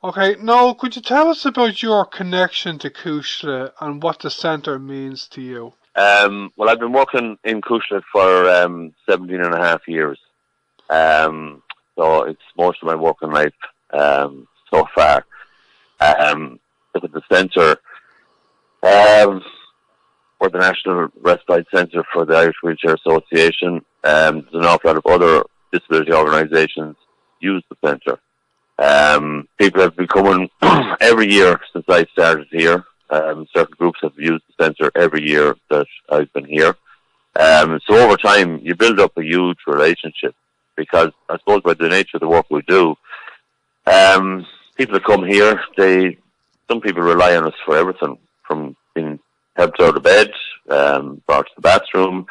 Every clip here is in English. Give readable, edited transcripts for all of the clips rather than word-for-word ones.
Okay, Noel, could you tell us about your connection to Cuisle and what the centre means to you? Well, I've been working in Koosh for 17 and a half years. So it's most of my working life so far. Look at the centre. We're the National Respite Centre for the Irish Wheelchair Association. There's an awful lot of other disability organisations use the centre. People have been coming every year since I started here. Certain groups have used the centre every year that I've been here. So over time, you build up a huge relationship because I suppose by the nature of the work we do, people that come here, some people rely on us for everything, from being helped out of bed, brought to the bathroom.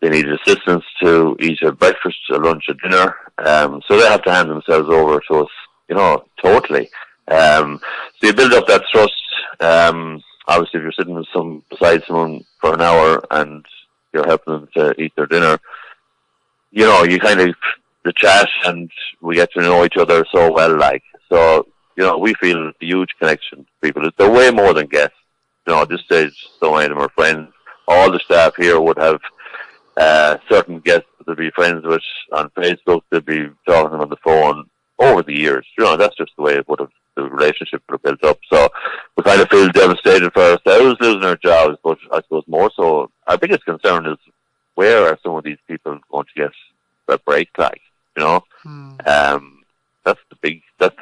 They need assistance to eat a breakfast, a lunch, a dinner. So they have to hand themselves over to us, totally. So you build up that trust. Obviously, if you're sitting beside someone for an hour and you're helping them to eat their dinner, you kind of the chat and we get to know each other so well. So we feel a huge connection to people. They're way more than guests. At this stage, so many of them are friends. All the staff here would have certain guests that they'd be friends with on Facebook. They'd be talking on the phone over the years. That's just the way the relationship would have built up. So we kind of feel devastated for ourselves losing our jobs, but I suppose more so, our biggest concern is where are some of these people going to get a break, That's the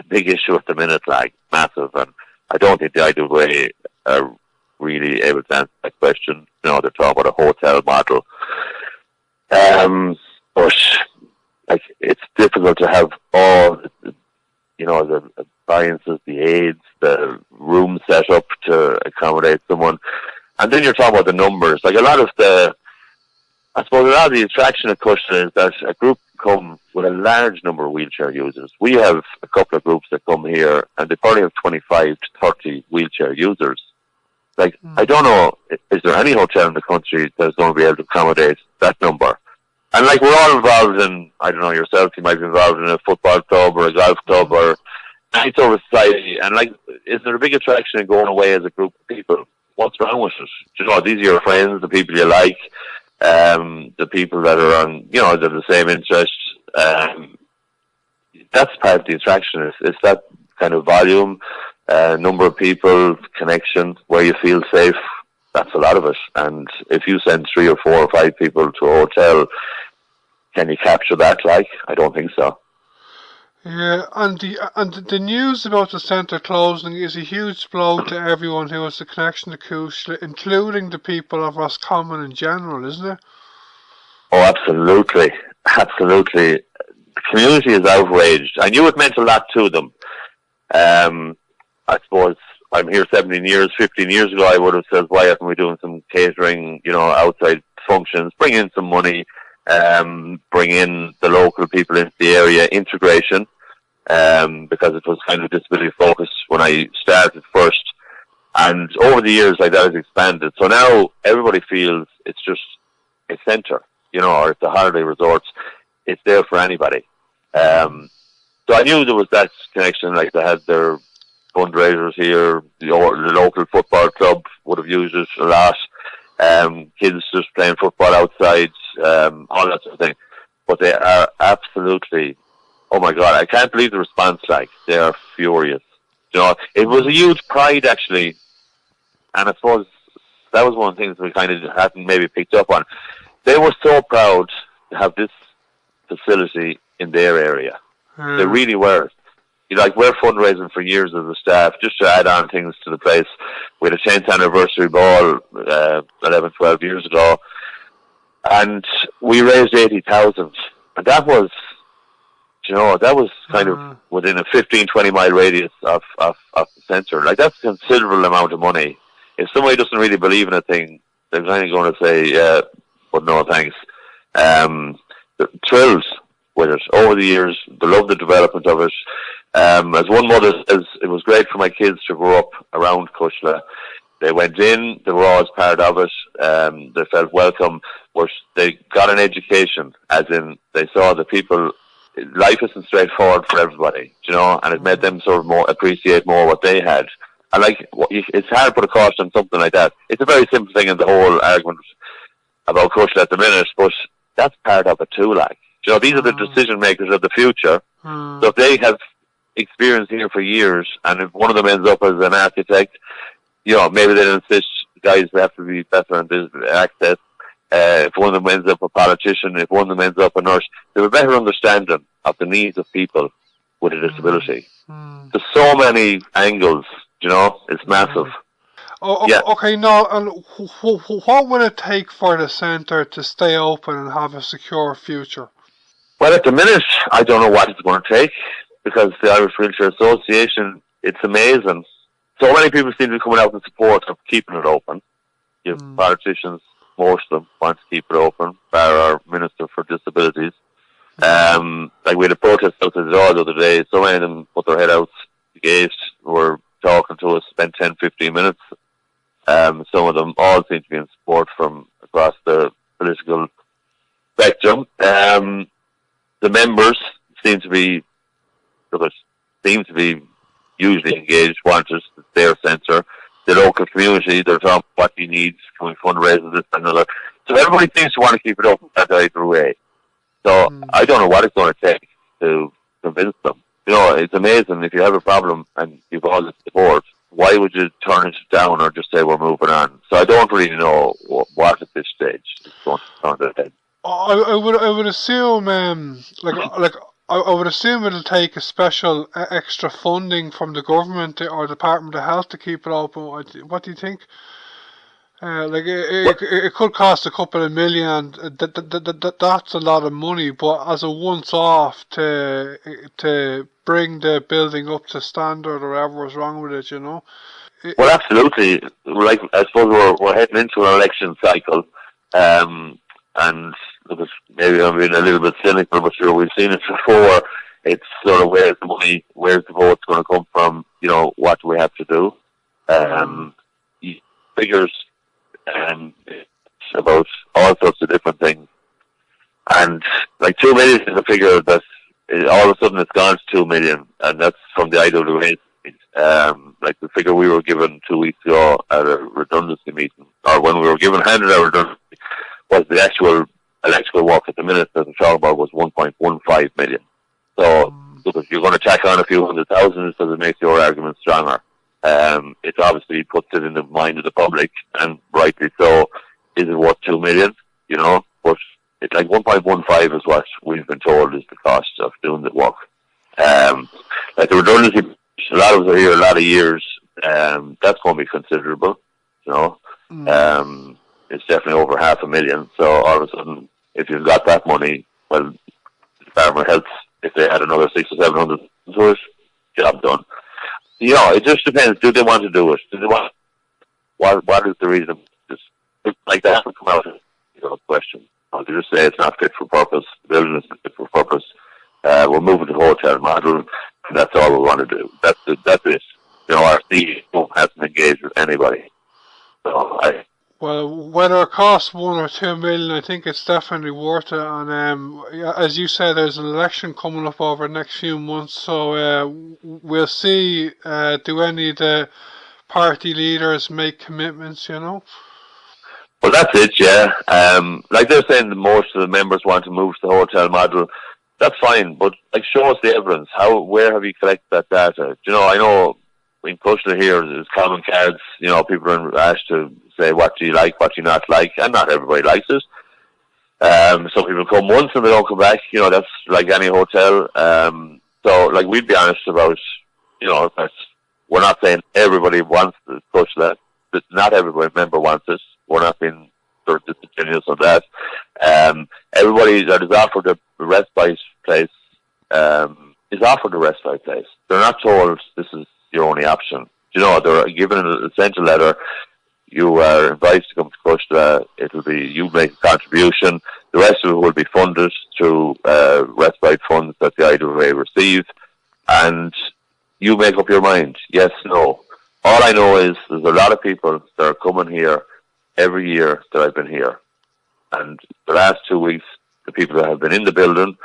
big issue at the minute, massive. And I don't think the ideal way are really able to answer that question. They're talking about a hotel model. But it's difficult to have all the appliances, the aids, the room set up to accommodate someone. And then you're talking about the numbers. A lot of the attraction of Cuisle is that a group come with a large number of wheelchair users. We have a couple of groups that come here and they probably have 25 to 30 wheelchair users. I don't know, is there any hotel in the country that's going to be able to accommodate that number? And we're all involved in, I don't know, yourself, you might be involved in a football club or a golf club or any sort of society. And is there a big attraction in going away as a group of people? What's wrong with it? These are your friends, the people you like, the people that are on, they're the same interests. That's part of the attraction. It's that kind of volume, number of people, connection, where you feel safe. That's a lot of it. And if you send 3 or 4 or 5 people to a hotel, can you capture that? I don't think so. Yeah, and the news about the centre closing is a huge blow to everyone who has a connection to Cuisle, including the people of Roscommon in general, isn't it? Oh, absolutely. Absolutely. The community is outraged. I knew it meant a lot to them. I suppose I'm here 17 years, 15 years ago, I would have said, why aren't we doing some catering, outside functions, bring in some money, bring in the local people into the area, integration, because it was kind of disability focused when I started first. And over the years, that has expanded. So now everybody feels it's just a centre, or it's a holiday resort. It's there for anybody. So I knew there was that connection, they had their fundraisers here, the local football club would have used it a lot. Kids just playing football outside, all that sort of thing. But they are absolutely, oh my God, I can't believe the response, they are furious. It was a huge pride actually, and I suppose that was one of the things we kind of hadn't maybe picked up on. They were so proud to have this facility in their area. They really were. We're fundraising for years as a staff, just to add on things to the place. We had a 10th anniversary ball 11, 12 years ago, and we raised 80,000. And that was, kind of within a 15, 20 mile radius of the centre. That's a considerable amount of money. If somebody doesn't really believe in a thing, they're kind of going to say, yeah, but no thanks. Thrilled with it over the years. They love the development of it. As one mother says, it was great for my kids to grow up around Cuisle. They went in, they were always part of it, they felt welcome, but they got an education, as in they saw the people life isn't straightforward for everybody, you know, and it made them sort of more appreciate more what they had. And like, it's hard to put a cost on something like that. It's a very simple thing in the whole argument about Cuisle at the minute, but that's part of it too, like. You know, these are the decision makers of the future. So if they have experience here for years, and if one of them ends up as an architect, you know, maybe they'll insist guys have to be better in this access. If one of them ends up a politician, if one of them ends up a nurse, they have a better understanding of the needs of people with a disability. There's so many angles, you know, it's massive. Okay, now, and what will it take for the centre to stay open and have a secure future? Well, at the minute, I don't know what it's going to take, because the Irish Wheelchair Association, it's amazing. So many people seem to be coming out in support of keeping it open. You have politicians, most of them want to keep it open, bar our Minister for Disabilities. Like we had a protest outside the door the other day, so many of them put their head out the gate, were talking to us, spent 10, 15 minutes. Some of them all seem to be in support from across the political spectrum. The members seem to be usually engaged, want us to their centre. The local community, they're talking what he needs, can we fundraise this and another. So everybody seems to want to keep it open that either way. So I don't know what it's going to take to convince them. You know, it's amazing if you have a problem and you've all the support, why would you turn it down or just say we're moving on? So I don't really know what at this stage is going to turn their head. I would assume I would assume it'll take a special extra funding from the government or Department of Health to keep it open. What do you think? It could cost a couple of million. That's a lot of money, but as a once-off to bring the building up to standard or whatever was wrong with it, you know. Well, absolutely. Like I suppose we're heading into an election cycle, and maybe I'm being a little bit cynical, but sure, we've seen it before. It's sort of where's the money, where's the votes going to come from? You know, what do we have to do? Figures about all sorts of different things, and like 2 million is a figure that all of a sudden it's gone to 2 million, and that's from the IWA. Like the figure we were given 2 weeks ago at a redundancy meeting, or when we were handed our redundancy, was the actual electrical work at the minute that we're talking about was 1.15 million. So if you're going to tack on a few 100,000, so it makes your argument stronger. It obviously puts it in the mind of the public, and rightly so. Is it worth 2 million? You know, but it's like 1.15 is what we've been told is the cost of doing the work. Like the redundancy, a lot of us are here a lot of years. That's going to be considerable. You know, it's definitely over 500,000. So all of a sudden, if you've got that money, well, the Department of Health, if they had another 600 or 700 to it, job done. You know, it just depends. Do they want to do it? Do they want? What is the reason? Just like that will come out as a question. Or they just say it's not fit for purpose. The building isn't fit for purpose. We're moving to hotel model, and that's all we want to do. That's it. You know, our CEO hasn't engaged with anybody. So Well, whether it costs 1 or 2 million, I think it's definitely worth it. And as you said, there's an election coming up over the next few months, so we'll see. Do any of the party leaders make commitments? You know. Well, that's it. Yeah. Like they're saying, that most of the members want to move to the hotel model. That's fine, but like show us the evidence. Where have you collected that data? You know, I know in Cuisle here, there's common cards. You know, people are asked to say what do you like, what do you not like, and not everybody likes it. Some people come once and they don't come back. You know, that's like any hotel. So, like, we'd be honest about, you know, that we're not saying everybody wants to push that. Not every member wants it. We're not being sort of disingenuous on that. Everybody that is offered a respite place is offered a respite place. They're not told this is your only option. You know, they're given an essential letter. You are invited to come to Cuisle. It'll be, you make a contribution. The rest of it will be funded through respite funds that the IWA receive. And you make up your mind. Yes, no. All I know is there's a lot of people that are coming here every year that I've been here. And the last 2 weeks, the people that have been in the building,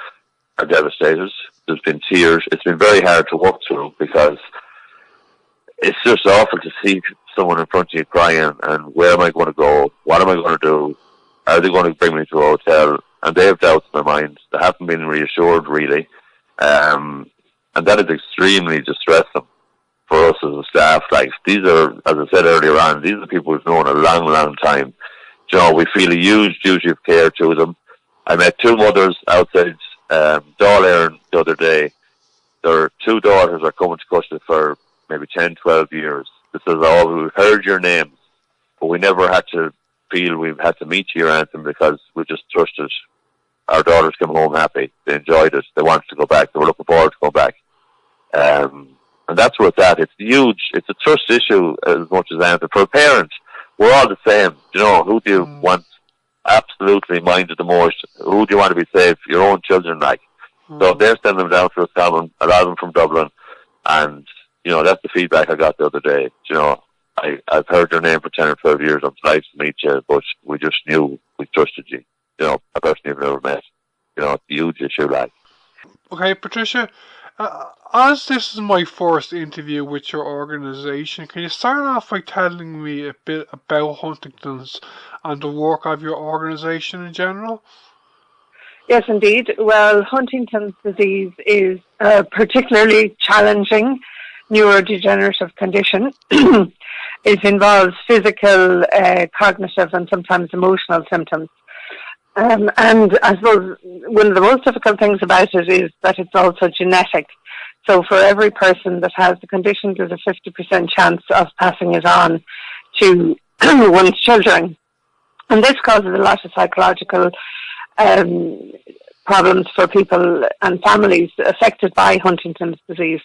are devastated. There's been tears. It's been very hard to walk through because it's just awful to see someone in front of you crying and where am I going to go? What am I going to do? Are they going to bring me to a hotel? And they have doubts in their minds. They haven't been reassured, really. And that is extremely distressing for us as a staff. Like, these are, as I said earlier on, these are people we've known a long, long time. You know, we feel a huge duty of care to them. I met two mothers outside Dáil Éireann the other day. Their two daughters are coming to Cuisle for maybe 10, 12 years. This is all, we've heard your names, but we never had to feel we've had to meet you or anything because we just trusted our daughters came home happy. They enjoyed it. They wanted to go back. They were looking forward to going back. And that's where it's at. It's huge. It's a trust issue as much as anything. For a parent, we're all the same. You know, who do you want absolutely minded the most? Who do you want to be safe? Your own children, like. So if they're sending them down to Roscommon, a lot of them from Dublin, and, you know, that's the feedback I got the other day. You know, I've heard your name for 10 or 12 years. I'm nice to meet you, but we just knew we trusted you. You know, a person you've never met. You know, it's a huge issue, like. Okay, Patricia, as this is my first interview with your organisation, can you start off by telling me a bit about Huntington's and the work of your organisation in general? Yes, indeed. Well, Huntington's disease is a particularly challenging neurodegenerative condition. It involves physical, cognitive and sometimes emotional symptoms. And I suppose one of the most difficult things about it is that it's also genetic. So for every person that has the condition, there's a 50% chance of passing it on to one's children. And this causes a lot of psychological problems for people and families affected by Huntington's disease.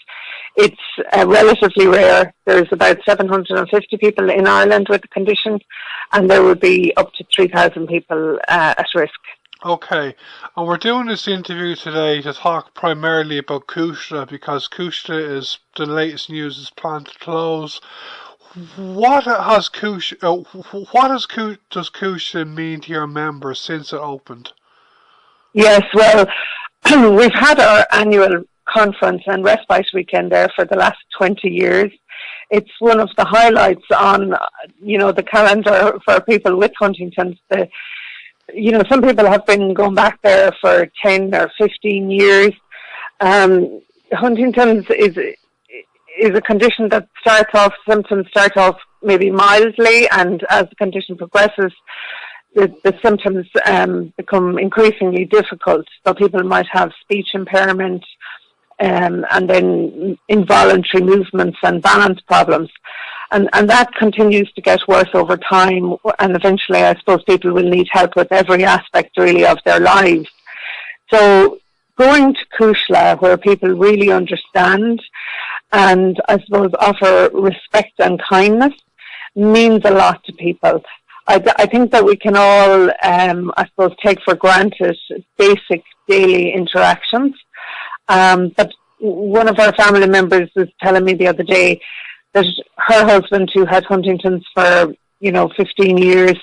It's relatively rare. There's about 750 people in Ireland with the condition, and there would be up to 3,000 people at risk. Okay, and we're doing this interview today to talk primarily about Koosh because Koosh is the latest news is planned to close. What does Koosh mean to your members since it opened? Yes, well, we've had our annual conference and respite weekend there for the last 20 years. It's one of the highlights on, the calendar for people with Huntington's. Some people have been going back there for 10 or 15 years. Huntington's is a condition that symptoms start off maybe mildly, and as the condition progresses, the symptoms become increasingly difficult. So people might have speech impairment, and then involuntary movements and balance problems. And that continues to get worse over time, and eventually I suppose people will need help with every aspect really of their lives. So going to Cuisle, where people really understand and I suppose offer respect and kindness, means a lot to people. I think that we can all, I suppose, take for granted basic daily interactions. But one of our family members was telling me the other day that her husband, who had Huntington's for, 15 years,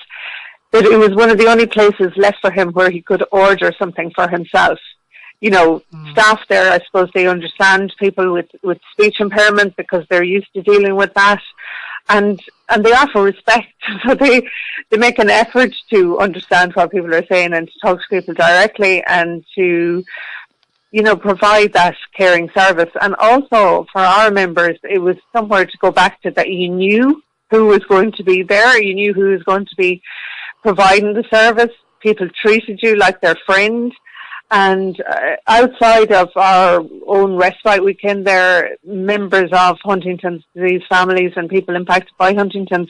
that it was one of the only places left for him where he could order something for himself. Staff there, I suppose they understand people with speech impairment because they're used to dealing with that. And they offer respect. So they make an effort to understand what people are saying and to talk to people directly and to, provide that caring service. And also for our members, it was somewhere to go back to that you knew who was going to be there. You knew who was going to be providing the service. People treated you like their friend. And outside of our own respite weekend, there are members of Huntington's disease families and people impacted by Huntington's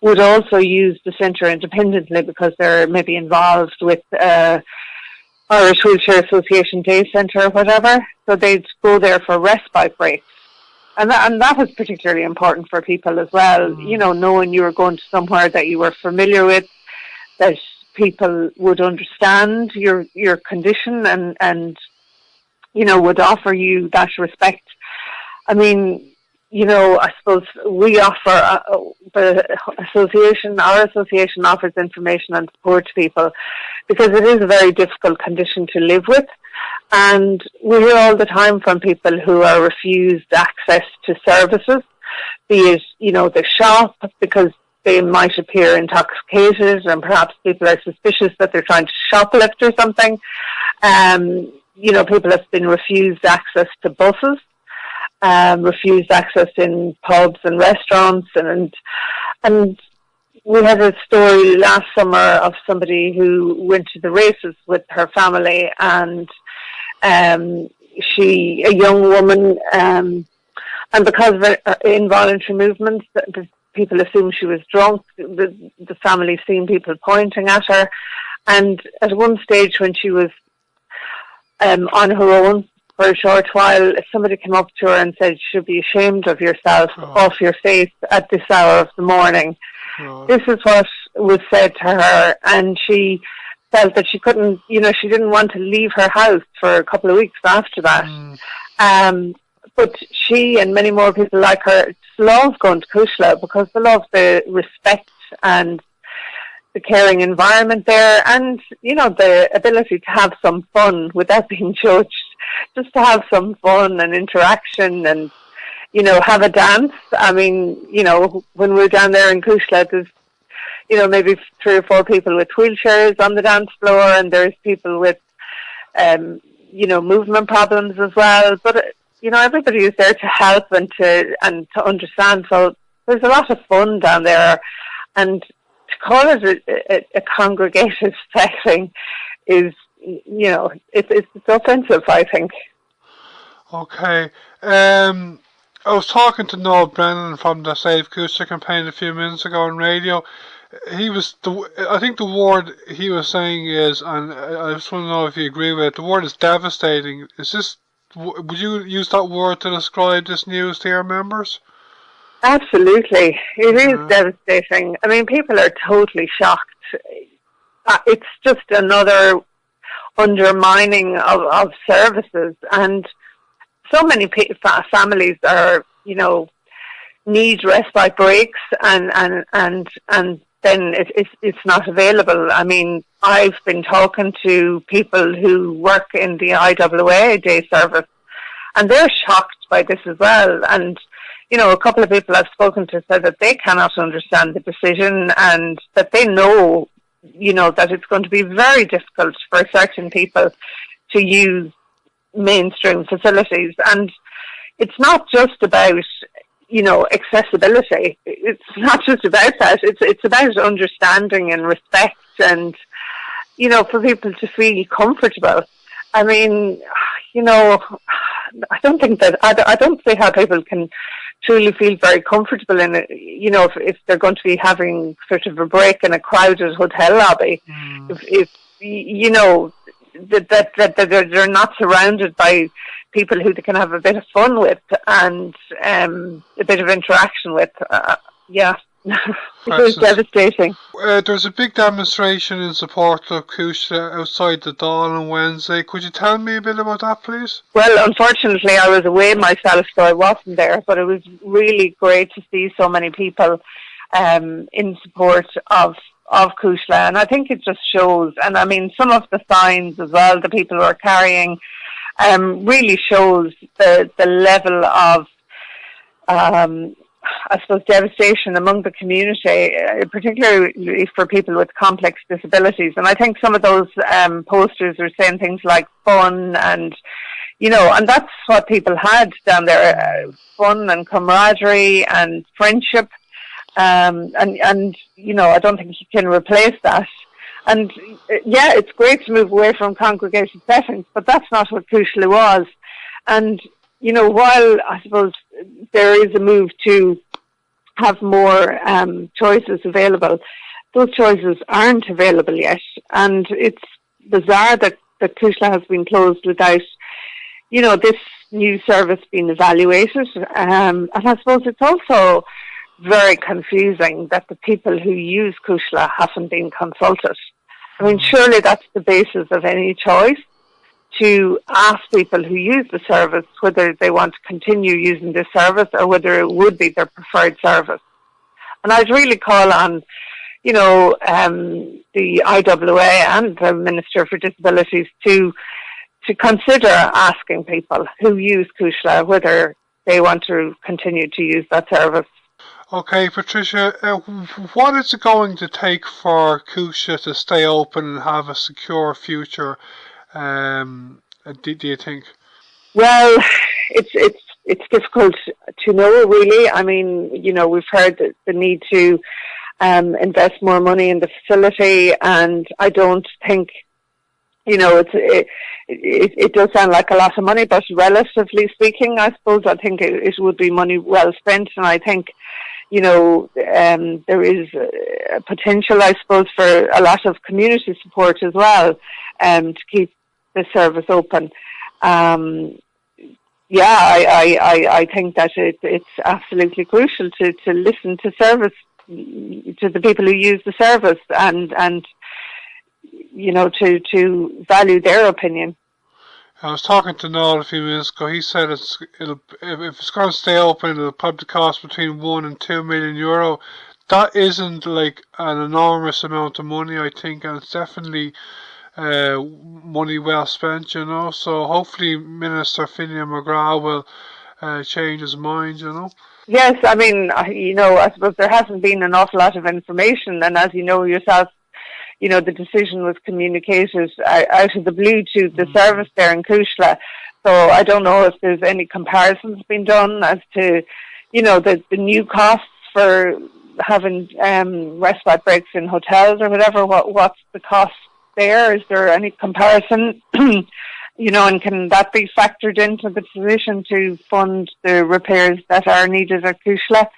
would also use the centre independently because they're maybe involved with Irish Wheelchair Association Day Centre or whatever. So they'd go there for respite breaks. And that was particularly important for people as well, knowing you were going to somewhere that you were familiar with, that people would understand your condition and would offer you that respect. I mean, I suppose we offer, our association offers information and support to people because it is a very difficult condition to live with. And we hear all the time from people who are refused access to services, be it, the shop, because they might appear intoxicated and perhaps people are suspicious that they're trying to shoplift or something. People have been refused access to buses, refused access in pubs and restaurants, and we had a story last summer of somebody who went to the races with her family, and a young woman, and because of her involuntary movements, the people assumed she was drunk. The family seen people pointing at her, and at one stage when she was on her own for a short while, somebody came up to her and said, "You should be ashamed of yourself, off your face at this hour of the morning." This is what was said to her, and she felt that she couldn't, she didn't want to leave her house for a couple of weeks after that. But she and many more people like her love going to Cuisle because they love the respect and the caring environment there, and the ability to have some fun without being judged, just to have some fun and interaction and have a dance. I mean, when we're down there in Cuisle, there's maybe 3 or 4 people with wheelchairs on the dance floor, and there's people with movement problems as well, but everybody is there to help and to understand. So there's a lot of fun down there, and to call it a congregated setting is, it's offensive, I think. Okay. I was talking to Noel Brennan from the Save Koosh campaign a few minutes ago on radio. I think the word he was saying is, and I just want to know if you agree with it, the word is devastating. Would you use that word to describe this news to your members? Absolutely. It is devastating. I mean, people are totally shocked. It's just another undermining of services, and so many families are, need respite breaks, and then it's not available. I mean, I've been talking to people who work in the IWA day service, and they're shocked by this as well. And a couple of people I've spoken to said that they cannot understand the decision, and that they know, that it's going to be very difficult for certain people to use mainstream facilities. And it's not just about, accessibility. It's not just about that. It's about understanding and respect, and, for people to feel comfortable. I mean, I don't see how people can truly feel very comfortable in it, if they're going to be having sort of a break in a crowded hotel lobby. If that they're not surrounded by people who they can have a bit of fun with and a bit of interaction with. It was devastating. There's a big demonstration in support of Koosh outside the Dáil on Wednesday. Could you tell me a bit about that, please? Well, unfortunately, I was away myself, so I wasn't there, but it was really great to see so many people in support of Cuisle, and I think it just shows, and I mean, some of the signs as well that people are carrying really shows the level of I suppose devastation among the community, particularly for people with complex disabilities. And I think some of those posters are saying things like fun and, and that's what people had down there, fun and camaraderie and friendship. And I don't think you can replace that. And it's great to move away from congregated settings, but that's not what Cuisle was. And, while I suppose there is a move to have more choices available, those choices aren't available yet. And it's bizarre that Cuisle has been closed without, this new service being evaluated. And I suppose it's also very confusing that the people who use Cuisle haven't been consulted. I mean, surely that's the basis of any choice. to ask people who use the service whether they want to continue using this service or whether it would be their preferred service. And I'd really call on, the IWA and the Minister for Disabilities to consider asking people who use Cuisle whether they want to continue to use that service. Okay, Patricia, what is it going to take for Koosh to stay open and have a secure future? Do you think? Well, it's difficult to know, really. I mean, we've heard that the need to invest more money in the facility, and I don't think, it does sound like a lot of money, but relatively speaking, I suppose, I think it would be money well spent, and I think, there is a potential, I suppose, for a lot of community support as well, to keep the service open. I think that it's absolutely crucial to listen to the people who use the service and to value their opinion. I was talking to Noel a few minutes ago. He said if it's going to stay open, it'll probably cost between €1 and €2 million. That isn't like an enormous amount of money, I think, and it's definitely money well spent, So hopefully Minister Finlay McGrath will change his mind, Yes, I mean, I suppose there hasn't been an awful lot of information, and as you know yourself, the decision was communicated out of the blue to the service there in Cuisle. So I don't know if there's any comparisons been done as to, the new costs for having respite breaks in hotels or whatever. What's the cost there? Is there any comparison? And can that be factored into the decision to fund the repairs that are needed at Cuisle?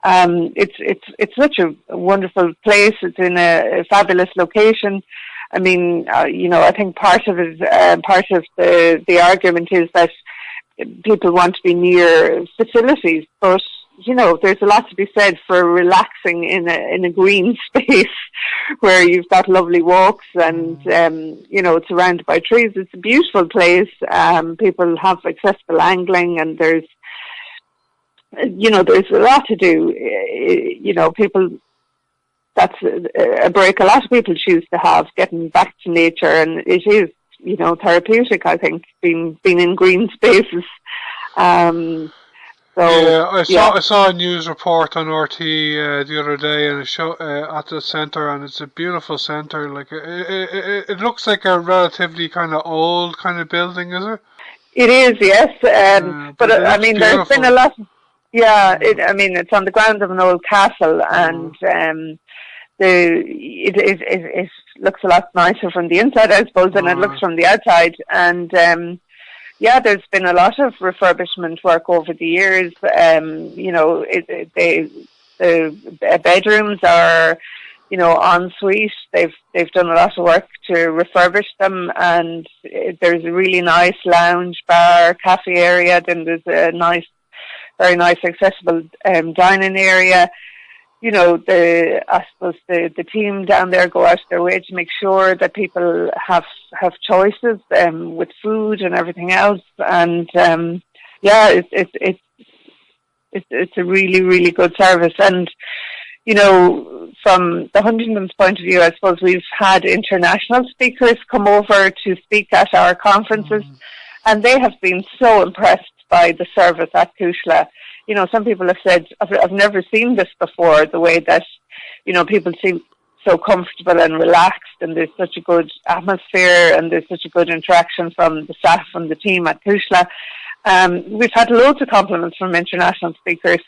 It's such a wonderful place. It's in a fabulous location. I mean, I think part of the argument is that people want to be near facilities, but there's a lot to be said for relaxing in a green space where you've got lovely walks and it's surrounded by trees. It's a beautiful place. People have accessible angling, and there's a lot to do. People, that's a break a lot of people choose to have, getting back to nature, and it is, therapeutic, I think, being in green spaces. I saw a news report on RT the other day, and a show at the centre, and it's a beautiful centre. Like it looks like a relatively kind of old kind of building, is it? It is, yes. But I mean, there's been a lot. It's on the grounds of an old castle, and it looks a lot nicer from the inside, I suppose, than it looks from the outside. And there's been a lot of refurbishment work over the years. The bedrooms are, en suite. They've done a lot of work to refurbish them, and there's a really nice lounge, bar, cafe area. Then there's a very nice accessible dining area. I suppose the team down there go out of their way to make sure that people have choices with food and everything else. And it's a really, really good service. And from the Huntington's point of view, I suppose we've had international speakers come over to speak at our conferences, and they have been so impressed by the service at Cuisle. Some people have said, I've never seen this before, the way that, people seem so comfortable and relaxed, and there's such a good atmosphere, and there's such a good interaction from the staff and the team at Cuisle. We've had loads of compliments from international speakers,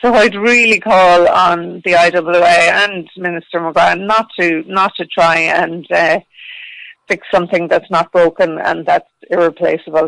so I'd really call on the IWA and Minister McGrath not to try and fix something that's not broken and that's irreplaceable.